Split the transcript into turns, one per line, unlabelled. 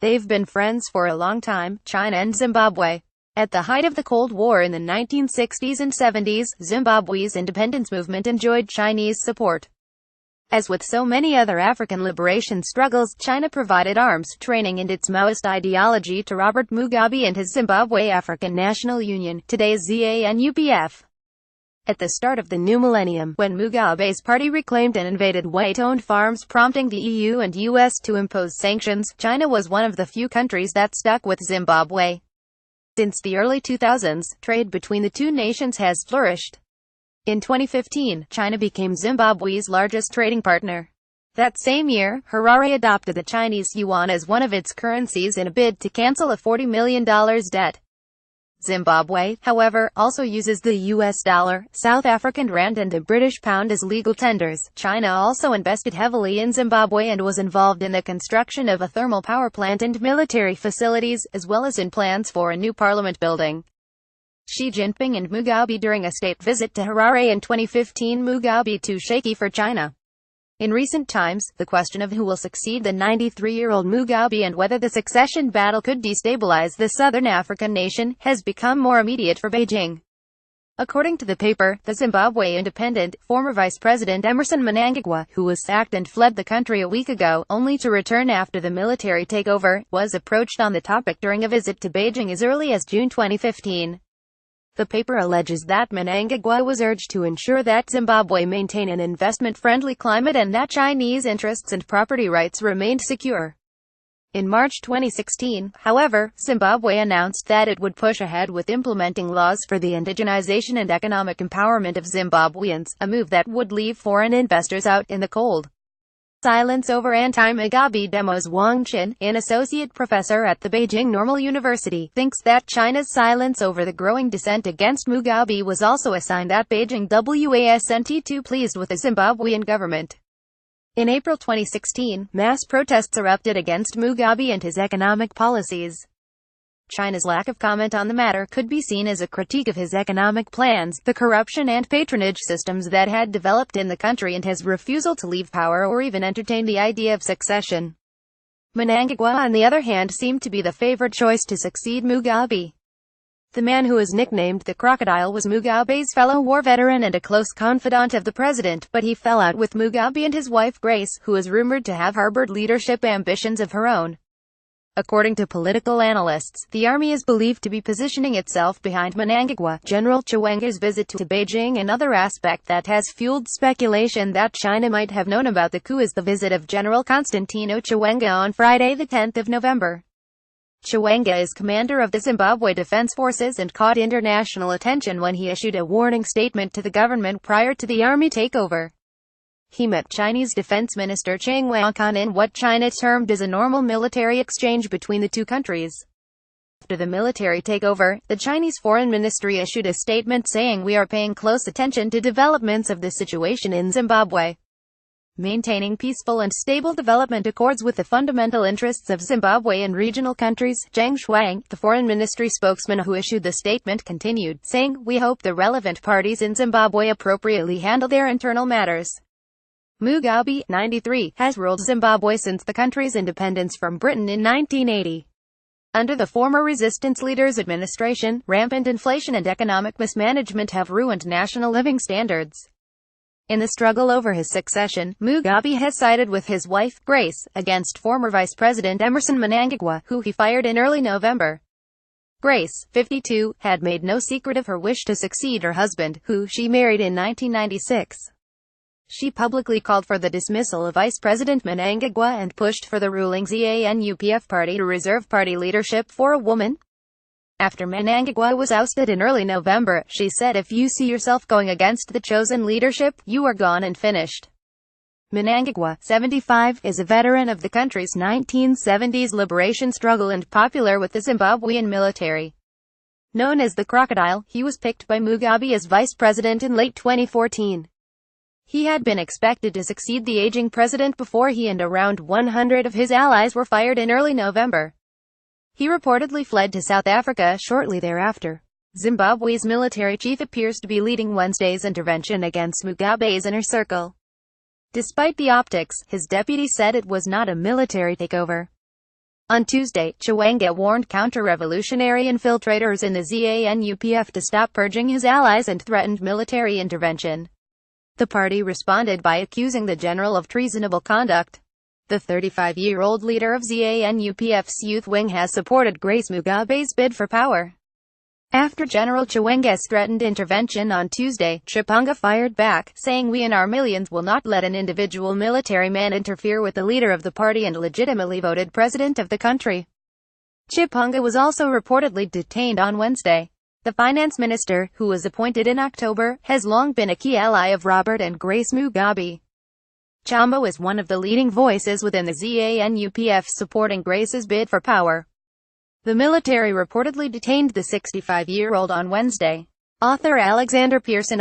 They've been friends for a long time, China and Zimbabwe. At the height of the Cold War in the 1960s and 70s, Zimbabwe's independence movement enjoyed Chinese support. As with so many other African liberation struggles, China provided arms, training and its Maoist ideology to Robert Mugabe and his Zimbabwe African National Union, today's ZANU-PF. At the start of the new millennium, when Mugabe's party reclaimed and invaded white-owned farms, prompting the EU and US to impose sanctions, China was one of the few countries that stuck with Zimbabwe. Since the early 2000s, trade between the two nations has flourished. In 2015, China became Zimbabwe's largest trading partner. That same year, Harare adopted the Chinese yuan as one of its currencies in a bid to cancel a $40 million debt. Zimbabwe, however, also uses the US dollar, South African rand and the British pound as legal tenders. China also invested heavily in Zimbabwe and was involved in the construction of a thermal power plant and military facilities, as well as in plans for a new parliament building. Xi Jinping and Mugabe during a state visit to Harare in 2015. Mugabe too shaky for China. In recent times, the question of who will succeed the 93-year-old Mugabe and whether the succession battle could destabilize the southern African nation has become more immediate for Beijing. According to the paper, the Zimbabwe Independent, former Vice President Emmerson Mnangagwa, who was sacked and fled the country a week ago, only to return after the military takeover, was approached on the topic during a visit to Beijing as early as June 2015. The paper alleges that Mnangagwa was urged to ensure that Zimbabwe maintain an investment-friendly climate and that Chinese interests and property rights remained secure. In March 2016, however, Zimbabwe announced that it would push ahead with implementing laws for the indigenization and economic empowerment of Zimbabweans, a move that would leave foreign investors out in the cold. Silence over anti-Mugabe demos. Wang Qin, an associate professor at the Beijing Normal University, thinks that China's silence over the growing dissent against Mugabe was also a sign that Beijing wasn't too pleased with the Zimbabwean government. In April 2016, mass protests erupted against Mugabe and his economic policies. China's lack of comment on the matter could be seen as a critique of his economic plans, the corruption and patronage systems that had developed in the country, and his refusal to leave power or even entertain the idea of succession. Mnangagwa, on the other hand, seemed to be the favored choice to succeed Mugabe. The man who was nicknamed the Crocodile was Mugabe's fellow war veteran and a close confidant of the president, but he fell out with Mugabe and his wife Grace, who is rumored to have harbored leadership ambitions of her own. According to political analysts, the army is believed to be positioning itself behind Mnangagwa. General Chiwenga's visit to Beijing. Another aspect that has fueled speculation that China might have known about the coup is the visit of General Constantino Chiwenga on Friday, the 10th of November. Chiwenga is commander of the Zimbabwe Defense Forces and caught international attention when he issued a warning statement to the government prior to the army takeover. He met Chinese Defense Minister Chang Wankan in what China termed as a normal military exchange between the two countries. After the military takeover, the Chinese Foreign Ministry issued a statement saying, "We are paying close attention to developments of the situation in Zimbabwe. Maintaining peaceful and stable development accords with the fundamental interests of Zimbabwe and regional countries." Zhang Shuang, the Foreign Ministry spokesman who issued the statement, continued, saying, "We hope the relevant parties in Zimbabwe appropriately handle their internal matters." Mugabe, 93, has ruled Zimbabwe since the country's independence from Britain in 1980. Under the former resistance leader's administration, rampant inflation and economic mismanagement have ruined national living standards. In the struggle over his succession, Mugabe has sided with his wife, Grace, against former Vice President Emmerson Mnangagwa, who he fired in early November. Grace, 52, had made no secret of her wish to succeed her husband, who she married in 1996. She publicly called for the dismissal of Vice President Mnangagwa and pushed for the ruling ZANU-PF party to reserve party leadership for a woman. After Mnangagwa was ousted in early November, she said, "If you see yourself going against the chosen leadership, you are gone and finished." Mnangagwa, 75, is a veteran of the country's 1970s liberation struggle and popular with the Zimbabwean military. Known as the Crocodile, he was picked by Mugabe as vice president in late 2014. He had been expected to succeed the aging president before he and around 100 of his allies were fired in early November. He reportedly fled to South Africa shortly thereafter. Zimbabwe's military chief appears to be leading Wednesday's intervention against Mugabe's inner circle. Despite the optics, his deputy said it was not a military takeover. On Tuesday, Chiwenga warned counter-revolutionary infiltrators in the ZANU-PF to stop purging his allies and threatened military intervention. The party responded by accusing the general of treasonable conduct. The 35-year-old leader of ZANU-PF's youth wing has supported Grace Mugabe's bid for power. After General Chiwenga's threatened intervention on Tuesday, Chiwenga fired back, saying, "We and our millions will not let an individual military man interfere with the leader of the party and legitimately voted president of the country." Chiwenga was also reportedly detained on Wednesday. The finance minister, who was appointed in October, has long been a key ally of Robert and Grace Mugabe. Chamba was one of the leading voices within the ZANU-PF supporting Grace's bid for power. The military reportedly detained the 65-year-old on Wednesday. Author Alexander Pearson